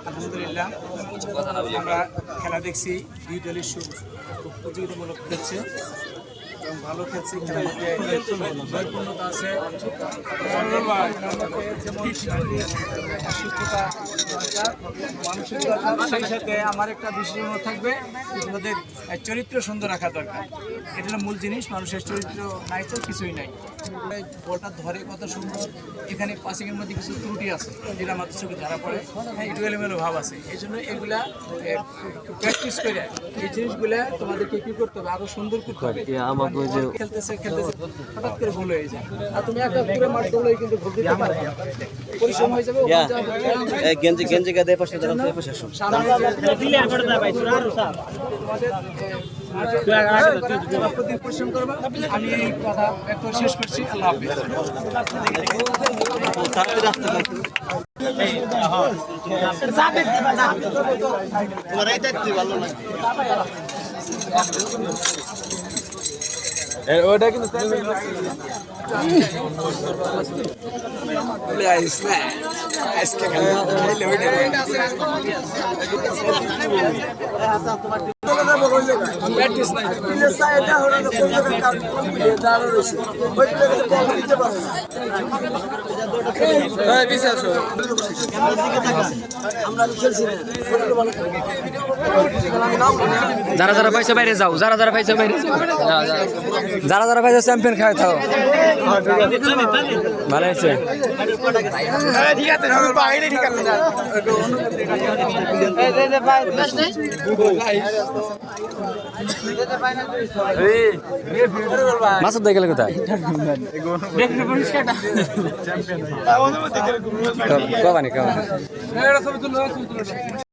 আলহামদুলিল্লাহ আমরা খেলা দেখছি, দুই দলের খুব প্রতিযোগিতামূলক খেলছে এবং ভালো খেলছে। খেলার মধ্যে নৈপুণ্যতা আছে, সুস্থতা দরকার, মানসিক দরকার। সেই সাথে আমার একটা বিশেষ অনুরোধ থাকবে, আমাদের চরিত্র সুন্দর রাখা দরকার। এটা হলো মূল জিনিস। মানুষের চরিত্র নাই তো কিছুই নাই। বলটা ধরে কত সুন্দর, এখানে পাসিংয়ের মধ্যে কিছু ত্রুটি আছে যেটা আমাদের চোখে ধরা পড়ে, একটু এলোমেলো ভাব আছে। এই জন্য এগুলা প্র্যাকটিস করে এই জিনিসগুলা তোমাদেরকে কী করতে হবে, আরো সুন্দর করতে হবে। খেলতেছে হঠাৎ করে ভুল হয়ে যায়, আর তুমি একটা পুরো মাঠ দৌড়ে কিন্তু ভুল দিতে পারো, পরিশ্রম হয়ে যাবে। পরিশ্রম করবা। আমি এই কথা শেষ করছি। আল্লাহ ওটা কিন্তু যারা যারা পাইছে বাইরে যাও, যারা যারা পাইছে বাইরে যাও, যারা যারা পাইছে চ্যাম্পিয়ন খায় থাও। ভালো হয়েছে। মাসুদ দেখলে কোথায় কবানি কবানি